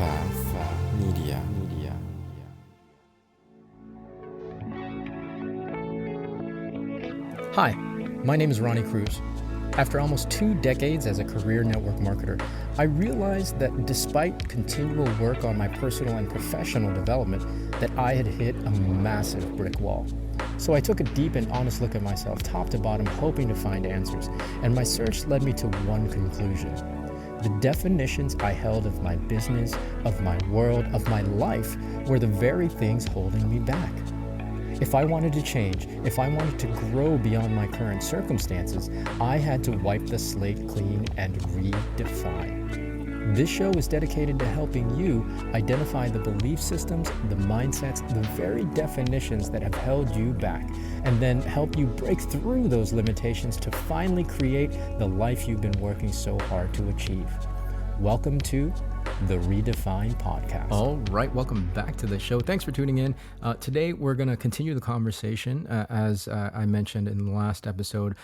Media. Hi, my name is Ronnie Cruz. After almost 2 decades as a career network marketer, I realized that despite continual work on my personal and professional development, that I had hit a massive brick wall. So I took a deep and honest look at myself, top to bottom, hoping to find answers, and my search led me to one conclusion. The definitions I held of my business, of my world, of my life were the very things holding me back. If I wanted to change, if I wanted to grow beyond my current circumstances, I had to wipe the slate clean and redefine. This show is dedicated to helping you identify the belief systems, the mindsets, the very definitions that have held you back, and then help you break through those limitations to finally create the life you've been working so hard to achieve. Welcome to the ReDefine Podcast. All right, welcome back to the show. Thanks for tuning in. Today, we're going to continue the conversation, as I mentioned in the last episode,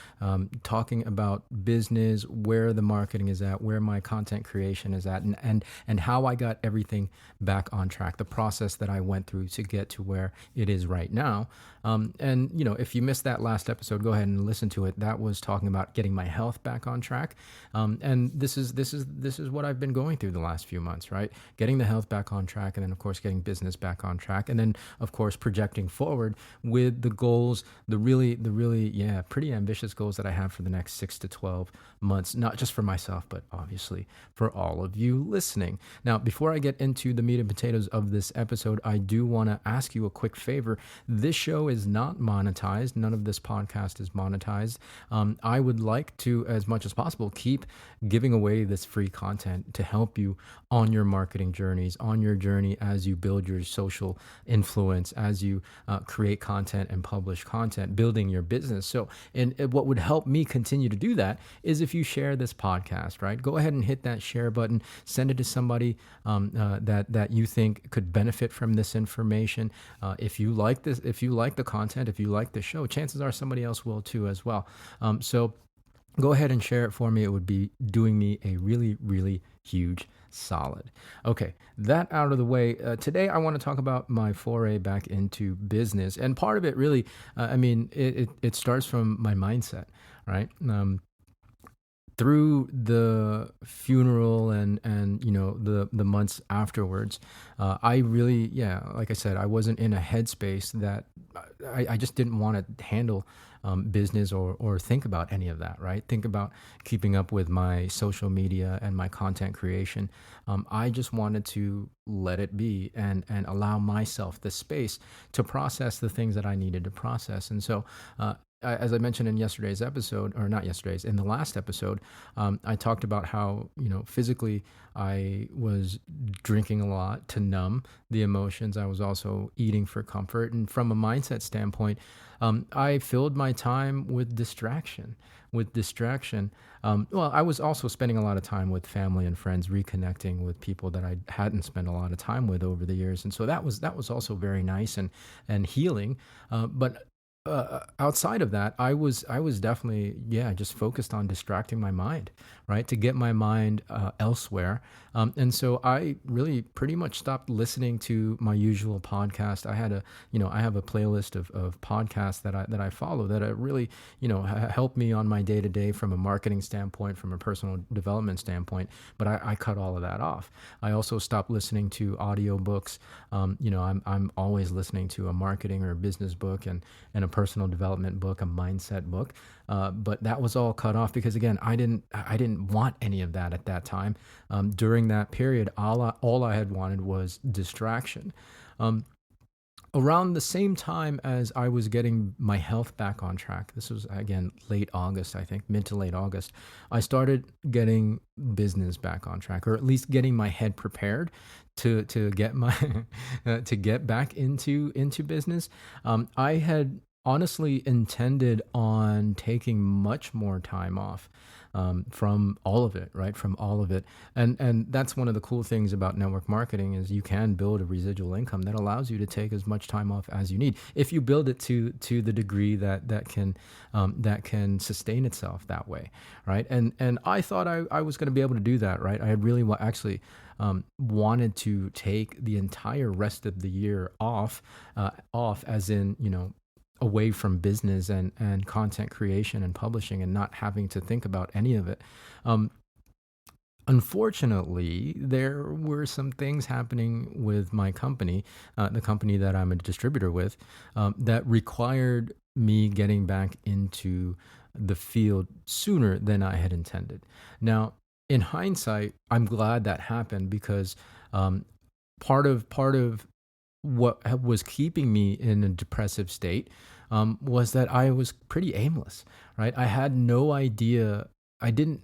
talking about business, where the marketing is at, where my content creation is at, and how I got everything back on track, the process that I went through to get to where it is right now. And, you know, if you missed that last episode, go ahead and listen to it. That was talking about getting my health back on track. And this is what I've been going through the last few months, right? Getting the health back on track, and then of course getting business back on track, and then of course projecting forward with the goals, the really pretty ambitious goals that I have for the next 6 to 12 months, not just for myself, but obviously for all of you listening. Now, before I get into the meat and potatoes of this episode, I do want to ask you a quick favor. This show is not monetized. None of this podcast is monetized. I would like to, as much as possible, keep giving away this free content to help you on your marketing journeys, on your journey as you build your social influence, as you create content and publish content, building your business. So, and what would help me continue to do that is if you share this podcast, right? Go ahead and hit that share button, send it to somebody that you think could benefit from this information. If you like this, if you like the content, if you like the show, chances are somebody else will too as well. So go ahead and share it for me. It would be doing me a really, really huge solid. Okay, that out of the way. Today, I want to talk about my foray back into business. And part of it really, it starts from my mindset, right? Through the funeral and you know, the months afterwards, I really, like I said, I wasn't in a headspace that I just didn't want to handle business or think about any of that, right? Think about keeping up with my social media and my content creation. I just wanted to let it be and allow myself the space to process the things that I needed to process. And so, as I mentioned in yesterday's episode, or not yesterday's, in the last episode, I talked about how, you know, physically I was drinking a lot to numb the emotions. I was also eating for comfort. And from a mindset standpoint, I filled my time with distraction. Well, I was also spending a lot of time with family and friends, reconnecting with people that I hadn't spent a lot of time with over the years. And so that was also very nice and healing. But outside of that, I was definitely, just focused on distracting my mind, right? To get my mind elsewhere. And so I really pretty much stopped listening to my usual podcast. I have a playlist of podcasts that I follow that really, help me on my day to day from a marketing standpoint, from a personal development standpoint. But I cut all of that off. I also stopped listening to audiobooks. I'm always listening to a marketing or a business book and a personal development book, a mindset book. But that was all cut off because, again, I didn't want any of that at that time. During that period, all I had wanted was distraction. Around the same time as I was getting my health back on track, this was, again, late August, I think, mid to late August, I started getting business back on track, or at least getting my head prepared to get my to get back into business. I had honestly intended on taking much more time off. from all of it, right? From all of it. And that's one of the cool things about network marketing is you can build a residual income that allows you to take as much time off as you need if you build it to the degree that can sustain itself that way, right? And I thought I was going to be able to do that, right? I had really actually wanted to take the entire rest of the year off as in, away from business and content creation and publishing and not having to think about any of it. Unfortunately, there were some things happening with my company, the company that I'm a distributor with, that required me getting back into the field sooner than I had intended. Now, in hindsight, I'm glad that happened because part of what was keeping me in a depressive state was that I was pretty aimless, right? I had no idea. I didn't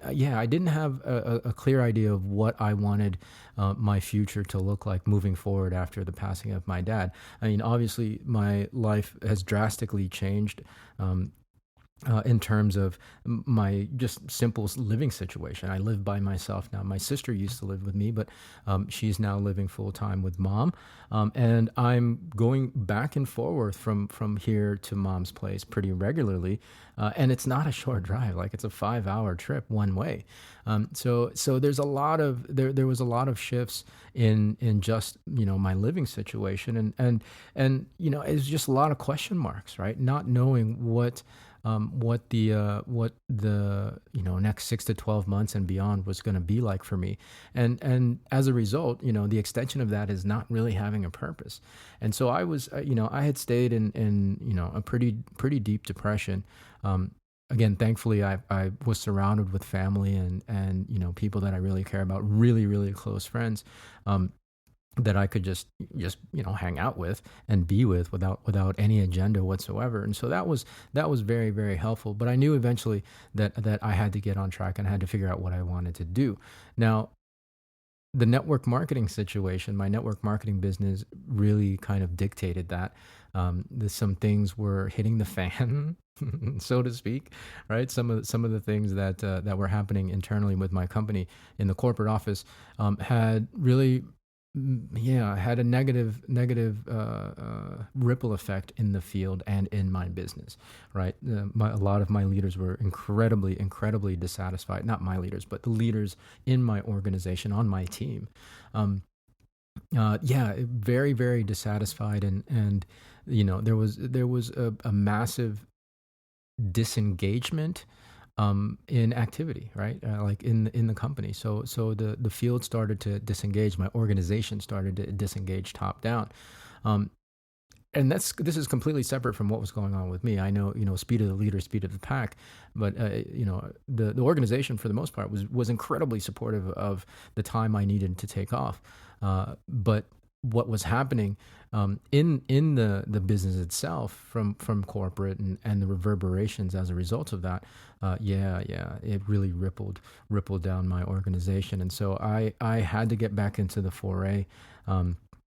have a clear idea of what I wanted my future to look like moving forward after the passing of my dad. I mean, obviously, my life has drastically changed in terms of my just simple living situation. I live by myself now. My sister used to live with me, but she's now living full time with mom. And I'm going back and forth from here to mom's place pretty regularly. And it's not a short drive, like it's a 5-hour trip one way. So there's a lot of, there was a lot of shifts in just, my living situation. And it's just a lot of question marks, right? Not knowing what the next 6 to 12 months and beyond was going to be like for me, and as a result, the extension of that is not really having a purpose. And so I was, I had stayed in a pretty deep depression. Again, thankfully, I was surrounded with family and people that I really care about, really really close friends. That I could just hang out with and be with without any agenda whatsoever. And so that was very, very helpful. But I knew eventually that I had to get on track and I had to figure out what I wanted to do. Now, the network marketing situation, my network marketing business really kind of dictated that. Some things were hitting the fan, so to speak, right? Some of the things that were happening internally with my company in the corporate office had really had a negative ripple effect in the field and in my business, right? A lot of my leaders were incredibly dissatisfied. Not my leaders, but the leaders in my organization, on my team. Very, very dissatisfied. And there was a massive disengagement in activity, right? Like in the company. So the field started to disengage. My organization started to disengage top down. And this is completely separate from what was going on with me. I know, speed of the leader, speed of the pack, but the organization for the most part was incredibly supportive of the time I needed to take off. But what was happening in the business itself from corporate and the reverberations as a result of that, it really rippled down my organization. And so I had to get back into the foray,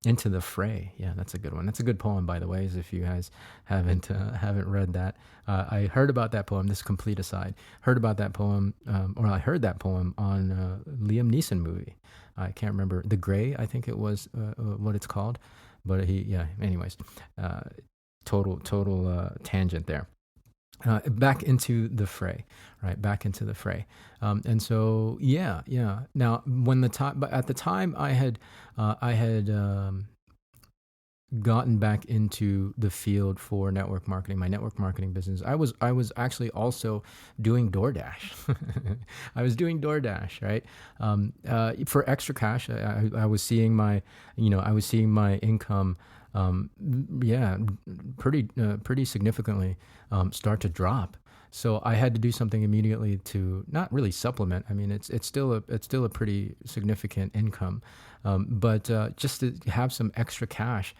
into the fray. Yeah, that's a good one. That's a good poem, by the way, as if you guys haven't read that. I heard about that poem, this complete aside, heard about that poem, or I heard that poem on Liam Neeson movie. I can't remember, The Gray, I think it was what it's called. But anyways, total tangent there. Back into the fray, right? Back into the fray. And so, Now, at the time I had gotten back into the field for network marketing, my network marketing business, I was actually also doing DoorDash. I was doing DoorDash, right? For extra cash. I was seeing my income, pretty significantly start to drop. So I had to do something immediately to not really supplement. I mean, it's still a pretty significant income, but just to have some extra cash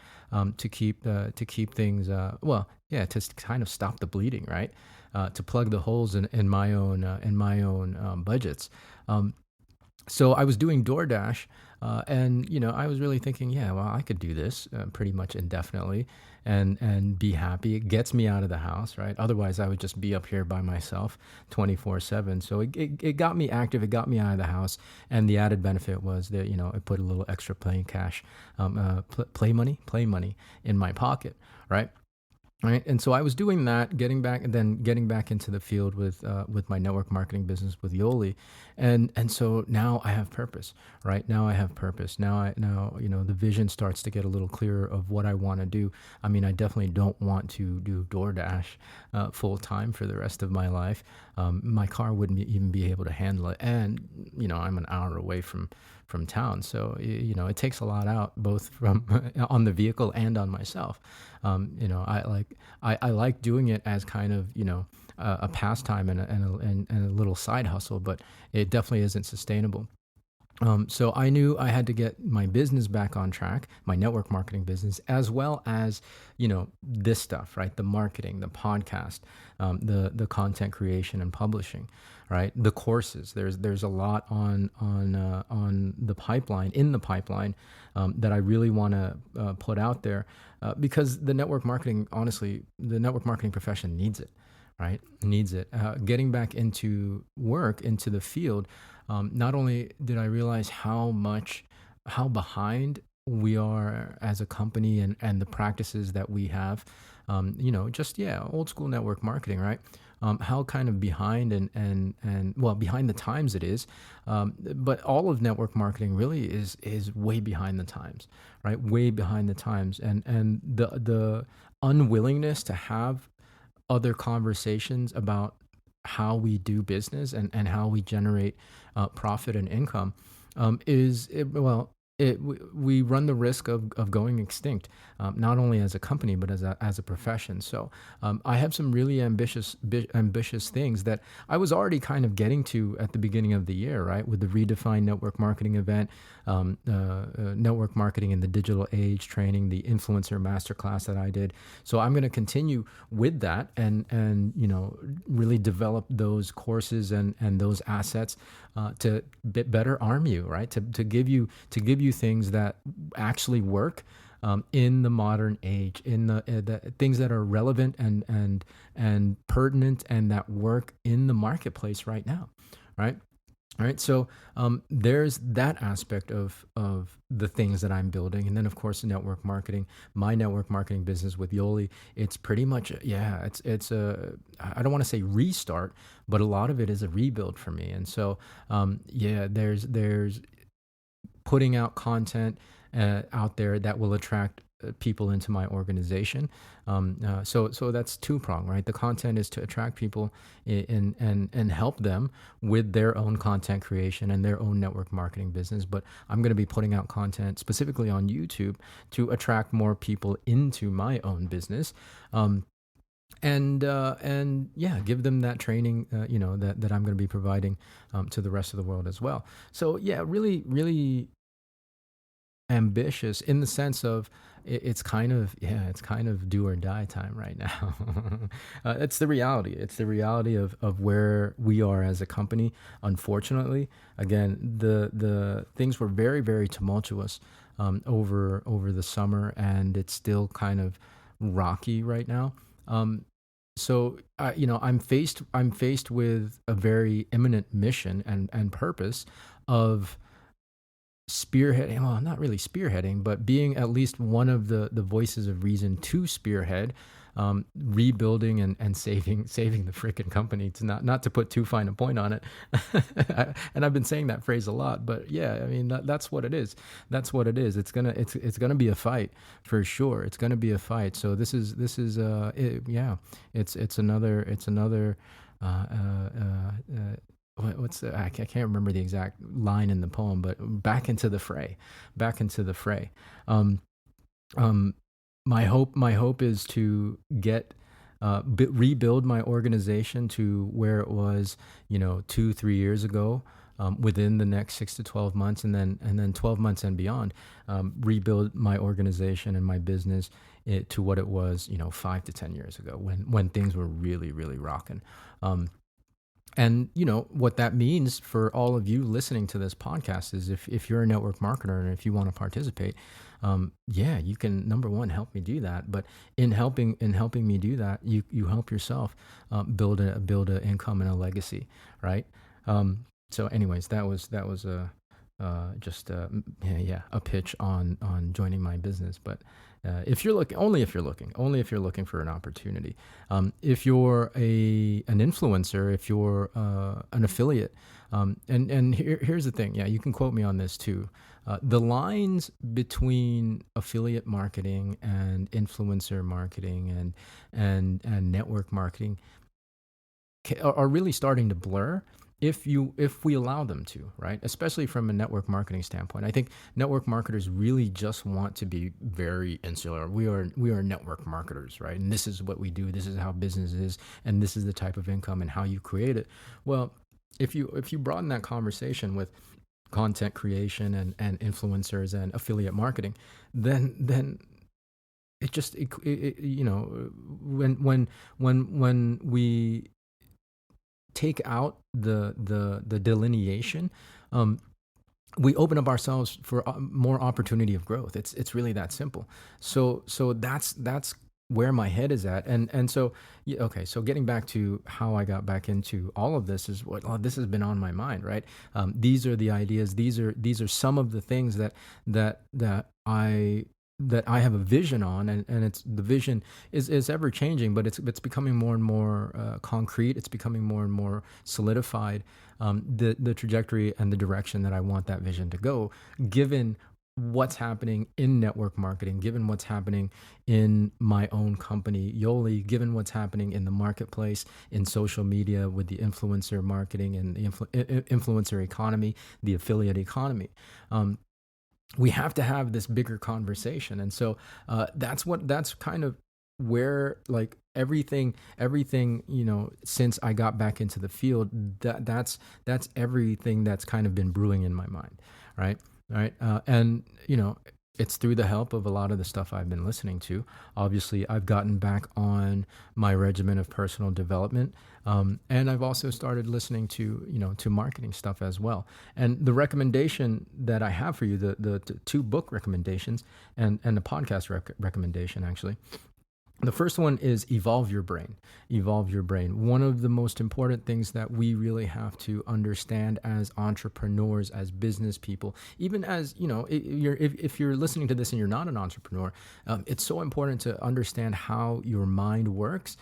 to keep things to kind of stop the bleeding, right? To plug the holes in my own budgets. So I was doing DoorDash, and I was really thinking, yeah, well, I could do this pretty much indefinitely, and be happy. It gets me out of the house, right? Otherwise, I would just be up here by myself, 24/7. So it got me active. It got me out of the house, and the added benefit was that it put a little extra play money in my pocket, right? Right. And so I was doing that, getting back into the field with my network marketing business with Yoli. And so now I have purpose, right? Now I have purpose. Now the vision starts to get a little clearer of what I want to do. I mean, I definitely don't want to do DoorDash full time for the rest of my life. My car wouldn't even be able to handle it. And, I'm an hour away from town. So, it takes a lot out both from on the vehicle and on myself. I like doing it as kind of, a pastime and a little side hustle, but it definitely isn't sustainable. So I knew I had to get my business back on track, my network marketing business, as well as, this stuff, right? The marketing, the podcast, the content creation and publishing, right? The courses. There's a lot on the pipeline, that I really want to put out there, because the network marketing, honestly, the network marketing profession needs it. Right? Needs it. Getting back into work, into the field, not only did I realize how behind we are as a company and the practices that we have, old school network marketing, right? How kind of behind and well, behind the times it is, but all of network marketing really is way behind the times, right? Way behind the times, and the unwillingness to have other conversations about how we do business and how we generate profit and income we run the risk of going extinct, not only as a company but as a profession. So I have some really ambitious things that I was already kind of getting to at the beginning of the year, right? With the ReDefine network marketing event, network marketing in the digital age training, the influencer masterclass that I did. So I'm going to continue with that and really develop those courses and those assets to better arm you, right? To give you things that actually work in the modern age, in the things that are relevant and pertinent and that work in the marketplace right now, right? All right, so there's that aspect of the things that I'm building, and then of course network marketing, my network marketing business with Yoli. It's pretty much it's a, I don't want to say restart, but a lot of it is a rebuild for me. And so there's putting out content out there that will attract people into my organization. So that's two-pronged, right? The content is to attract people and help them with their own content creation and their own network marketing business. But I'm going to be putting out content specifically on YouTube to attract more people into my own business. And give them that training, that I'm going to be providing to the rest of the world as well. So really, really ambitious in the sense of it's kind of do or die time right now. It's the reality. It's the reality of where we are as a company. Unfortunately, again, the things were very, very tumultuous over the summer, and it's still kind of rocky right now. So I'm faced with a very imminent mission and purpose of spearheading, well, not really spearheading, but being at least one of the voices of reason to spearhead rebuilding and saving the freaking company, to not to put too fine a point on it. And I've been saying that phrase a lot, but yeah, I mean that's what it is. That's what it is. It's gonna be a fight for sure. It's gonna be a fight. So this is it's another I can't remember the exact line in the poem, but back into the fray. My hope is to rebuild my organization to where it was, 2-3 years ago, within the next 6 to 12 months, and then 12 months and beyond, rebuild my organization and my business to what it was, 5 to 10 years ago when things were really, really rocking. And what that means for all of you listening to this podcast is if you're a network marketer and if you want to participate, yeah, you can, number one, help me do that. But in helping me do that, you help yourself build a income and a legacy, right? So anyways, that was just a pitch on joining my business. But if you're looking for an opportunity, if you're an influencer, if you're an affiliate, and here's the thing, yeah, you can quote me on this too. The lines between affiliate marketing and influencer marketing and network marketing are really starting to blur if we allow them to, right? Especially from a network marketing standpoint. I think network marketers really just want to be very insular. We are network marketers, right? And this is what we do. This is how business is, and this is the type of income and how you create it. Well, if you broaden that conversation with content creation and influencers and affiliate marketing, then it just when we take out the delineation, we open up ourselves for more opportunity of growth. It's really that simple. So that's where my head is at. And so, yeah, okay. So getting back to how I got back into all of this is this has been on my mind, right? These are the ideas. These are some of the things that I have a vision on, and it's the vision is ever changing, but it's becoming more and more concrete. It's becoming more and more solidified. The trajectory and the direction that I want that vision to go, given what's happening in network marketing, given what's happening in my own company, Yoli, given what's happening in the marketplace, in social media with the influencer marketing and the influencer economy, the affiliate economy. We have to have this bigger conversation. And so that's kind of where, like, everything, since I got back into the field, that's everything that's kind of been brewing in my mind. Right. And it's through the help of a lot of the stuff I've been listening to. Obviously, I've gotten back on my regimen of personal development. And I've also started listening to marketing stuff as well. And the recommendation that I have for you, the 2 book recommendations and the podcast recommendation, actually. The first one is Evolve Your Brain. Evolve Your Brain. One of the most important things that we really have to understand as entrepreneurs, as business people, even as, if you're listening to this and you're not an entrepreneur, it's so important to understand how your mind works.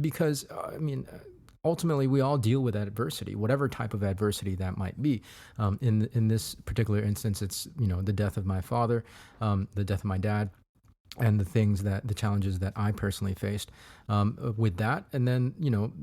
Because ultimately, we all deal with adversity, whatever type of adversity that might be. In this particular instance, it's the death of my father, the death of my dad, and the challenges that I personally faced with that. And then,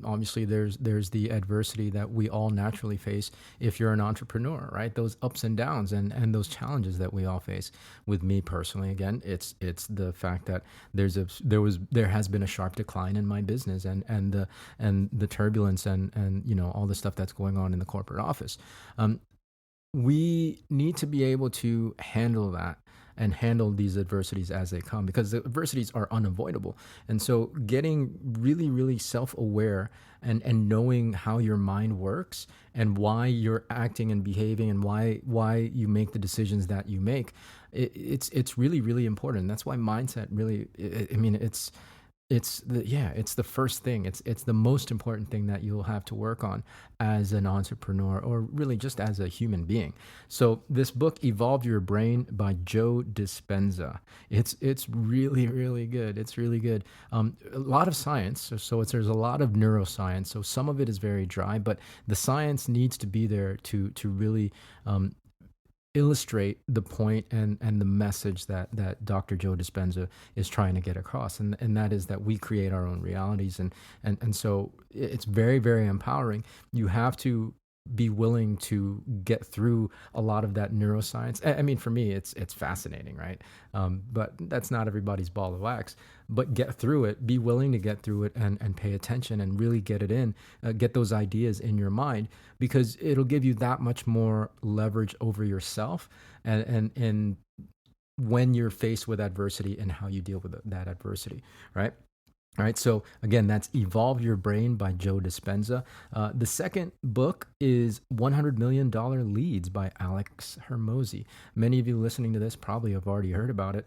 obviously there's the adversity that we all naturally face if you're an entrepreneur, right? Those ups and downs and those challenges that we all face. With me personally, again, it's the fact that there has been a sharp decline in my business and the turbulence and all the stuff that's going on in the corporate office. We need to be able to handle that and handle these adversities as they come, because the adversities are unavoidable. And so getting really, really self-aware and knowing how your mind works and why you're acting and behaving and why you make the decisions that you make, it's really, really important. That's why mindset really, it's the first thing. It's the most important thing that you'll have to work on as an entrepreneur, or really just as a human being. So this book, Evolve Your Brain by Joe Dispenza, it's really, really good. It's really good. A lot of science. So there's a lot of neuroscience. So some of it is very dry, but the science needs to be there to really illustrate the point and the message that Dr. Joe Dispenza is trying to get across. And that is that we create our own realities. And so it's very, very empowering. You have to be willing to get through a lot of that neuroscience. I mean, for me, it's fascinating, right? But that's not everybody's ball of wax. But get through it, be willing to get through it and pay attention and really get it in, get those ideas in your mind, because it'll give you that much more leverage over yourself and when you're faced with adversity and how you deal with that adversity, right? All right, so again, that's Evolve Your Brain by Joe Dispenza. The second book is $100 Million Leads by Alex Hermosi. Many of you listening to this probably have already heard about it.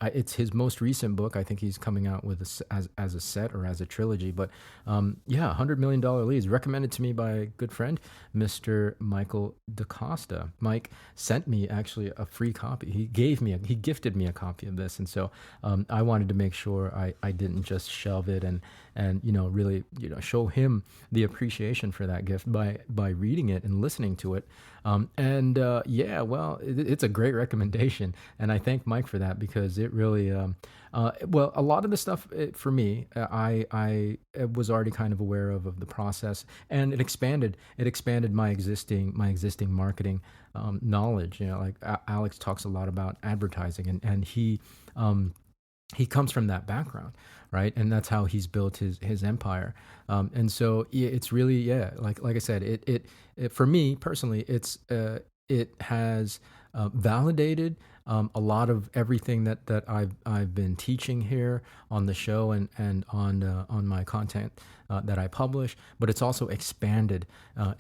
It's his most recent book. I think he's coming out with as a set or as a trilogy. But yeah, $100 Million Leads, recommended to me by a good friend, Mr. Michael DaCosta. Mike sent me actually a free copy. He gifted me a copy of this. And so I wanted to make sure I didn't just shelve it and really show him the appreciation for that gift by reading it and listening to it. It's a great recommendation, and I thank Mike for that, because it really a lot of the stuff for me, I was already kind of aware of the process, and it expanded my existing marketing knowledge. Like Alex talks a lot about advertising, and he comes from that background, right? And that's how he's built his empire. And so it's really, like I said, it for me personally, it has validated a lot of everything that I've been teaching here on the show and on my content that I publish, but it's also expanded a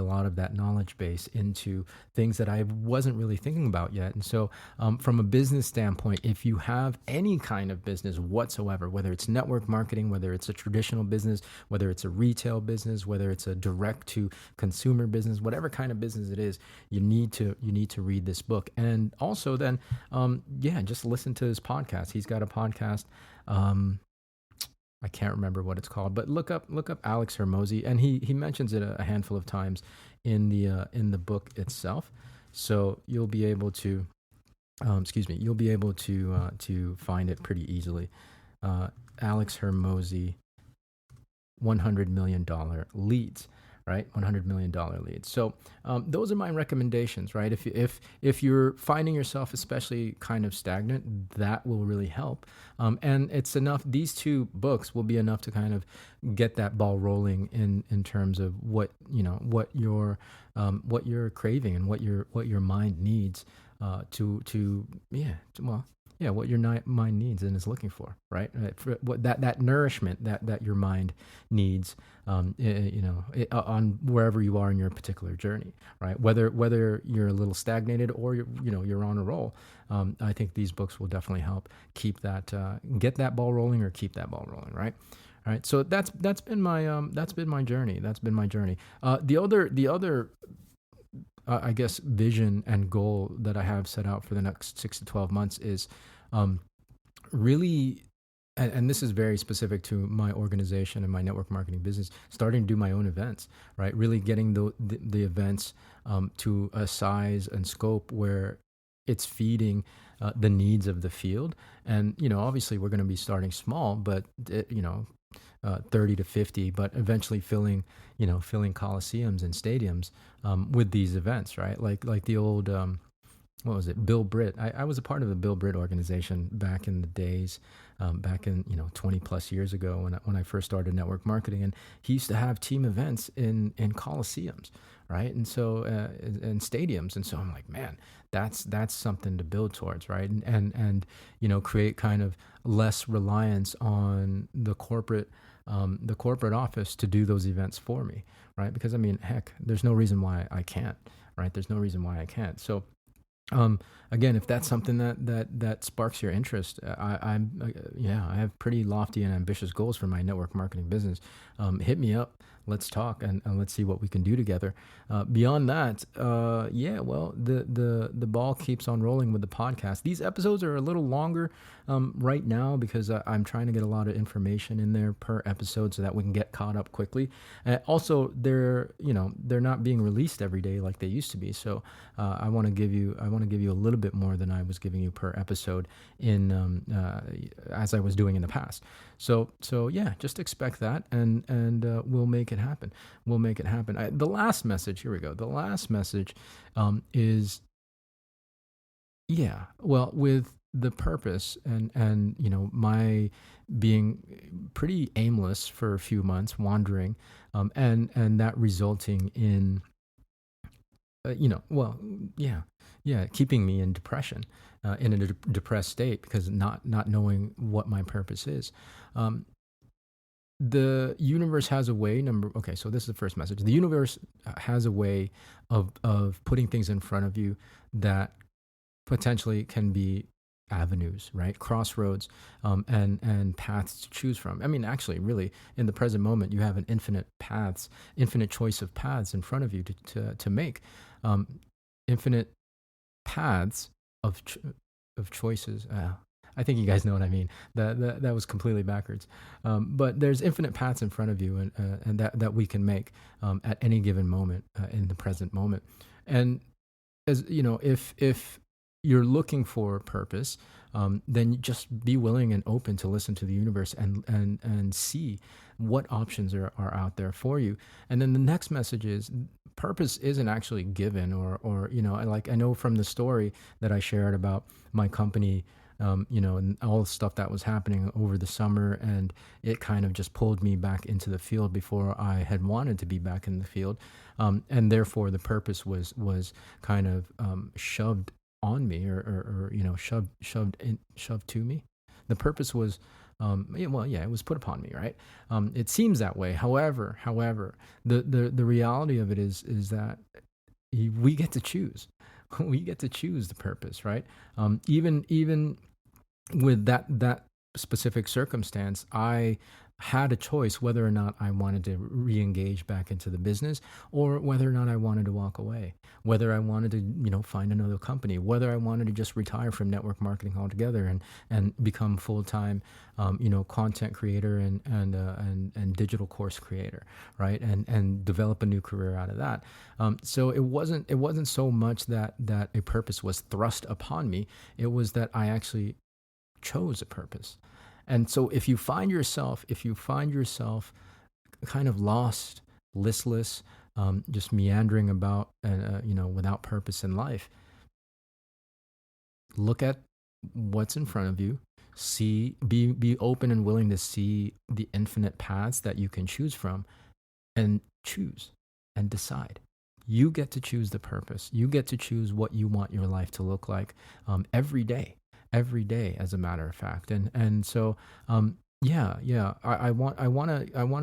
lot of that knowledge base into things that I wasn't really thinking about yet. And so from a business standpoint, if you have any kind of business whatsoever, whether it's network marketing, whether it's a traditional business, whether it's a retail business, whether it's a direct to consumer business, whatever kind of business it is, you need to read this book. And also then, just listen to his podcast. He's got a podcast. I can't remember what it's called, but look up Alex Hermosi, and he mentions it a handful of times in the book itself. So you'll be able to, to find it pretty easily. Alex Hermosi, $100 million leads. Right, $100 million leads. So those are my recommendations, right? If you're finding yourself especially kind of stagnant, that will really help. And it's enough. These two books will be enough to kind of get that ball rolling in terms of what you're craving and what your mind needs what your mind needs and is looking for, right? For what that nourishment that your mind needs, on wherever you are in your particular journey, right? Whether you're a little stagnated or you're on a roll, I think these books will definitely help keep that, get that ball rolling or keep that ball rolling, right? All right. So that's been my journey. The other I guess vision and goal that I have set out for the next 6 to 12 months is really, and this is very specific to my organization and my network marketing business, starting to do my own events, right? Really getting the events to a size and scope where it's feeding the needs of the field. And, obviously we're going to be starting small, but 30 to 50, but eventually filling coliseums and stadiums with these events, right? Like the old, what was it? Bill Britt. I was a part of the Bill Britt organization back in the days, back in 20 plus years ago when I first started network marketing, and he used to have team events in coliseums, right? And so in stadiums, and so I'm like, man, that's something to build towards, right? And create kind of less reliance on the corporate office to do those events for me, right? Because heck, there's no reason why I can't, right? There's no reason why I can't. So, again, if that's something that sparks your interest, I have pretty lofty and ambitious goals for my network marketing business. Hit me up. Let's talk and let's see what we can do together. Beyond that, the ball keeps on rolling with the podcast. These episodes are a little longer right now because I'm trying to get a lot of information in there per episode so that we can get caught up quickly. Also, they're not being released every day like they used to be. So I want to give you a little bit more than I was giving you per episode as I was doing in the past. So just expect that, and we'll make it happen. The last message, here we go. The last message is, with the purpose and my being pretty aimless for a few months, wandering, and that resulting in, keeping me in depression, in a depressed state because not knowing what my purpose is. the universe has a way. So this is the first message. The universe has a way of putting things in front of you that potentially can be avenues, right? Crossroads, and paths to choose from. I mean, actually, really, in the present moment, you have an infinite choice of paths in front of you to make, infinite paths of choices. I think you guys know what I mean. That was completely backwards. But there's infinite paths in front of you, and that we can make at any given moment in the present moment. And as you know, if you're looking for purpose, then just be willing and open to listen to the universe and see what options are out there for you. And then the next message is purpose isn't actually given, or I know from the story that I shared about my company, and all the stuff that was happening over the summer, and it kind of just pulled me back into the field before I had wanted to be back in the field, and therefore the purpose was kind of shoved on me, or shoved to me. The purpose was, it was put upon me, right? It seems that way. However, the reality of it is that we get to choose. We get to choose the purpose, right? Even with that specific circumstance, I had a choice whether or not I wanted to re-engage back into the business, or whether or not I wanted to walk away, whether I wanted to, find another company, whether I wanted to just retire from network marketing altogether and become full-time, content creator and digital course creator, right? And develop a new career out of that. So it wasn't so much that a purpose was thrust upon me. It was that I actually chose a purpose. And so if you find yourself kind of lost, listless, just meandering about, without purpose in life, look at what's in front of you. Be open and willing to see the infinite paths that you can choose from, and choose and decide. You get to choose the purpose. You get to choose what you want your life to look like every day, as a matter of fact. And so, I want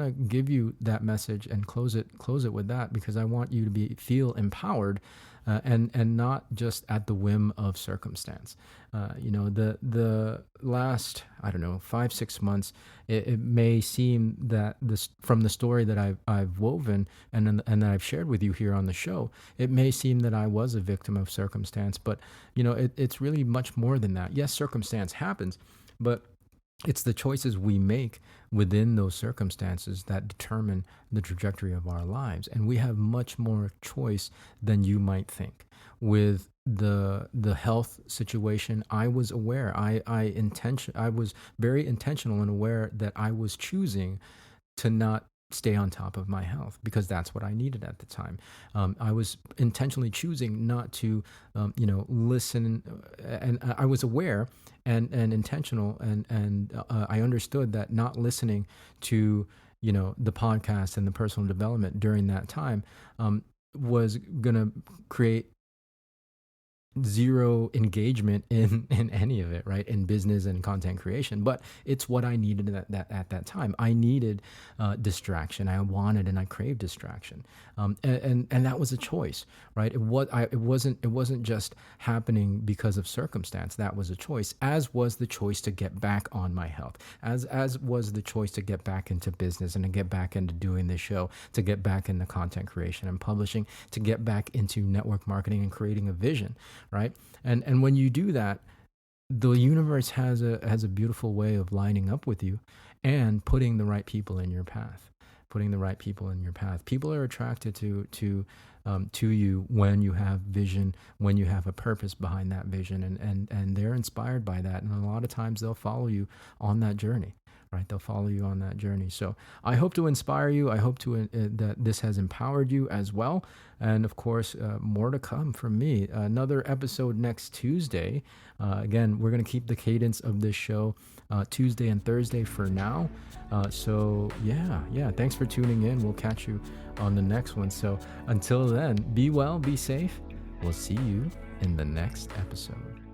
to give you that message and close it with that, because I want you to feel empowered, and not just at the whim of circumstance. The last, 5-6 months, it may seem that this, from the story that I've woven and that I've shared with you here on the show, it may seem that I was a victim of circumstance, but it's really much more than that. Yes, circumstance happens, but it's the choices we make within those circumstances that determine the trajectory of our lives. And we have much more choice than you might think. With the health situation, I was aware. I was very intentional and aware that I was choosing to not stay on top of my health, because that's what I needed at the time. I was intentionally choosing not to, listen, and I was aware and intentional, and I understood that not listening to, the podcast and the personal development during that time was going to create zero engagement in any of it, right? In business and content creation. But it's what I needed at that time. I needed distraction. I wanted and I craved distraction. And that was a choice, right? It wasn't just happening because of circumstance. That was a choice, as was the choice to get back on my health, as was the choice to get back into business and to get back into doing this show, to get back into content creation and publishing, to get back into network marketing and creating a vision. Right. And when you do that, the universe has a beautiful way of lining up with you and putting the right people in your path. People are attracted to you when you have vision, when you have a purpose behind that vision, and they're inspired by that. And a lot of times they'll follow you on that journey. Right, they'll follow you on that journey. So I hope to inspire you. I hope that this has empowered you as well. And of course, more to come from me. Another episode next Tuesday. Again, we're going to keep the cadence of this show Tuesday and Thursday for now. So thanks for tuning in. We'll catch you on the next one. So until then, be well, be safe. We'll see you in the next episode.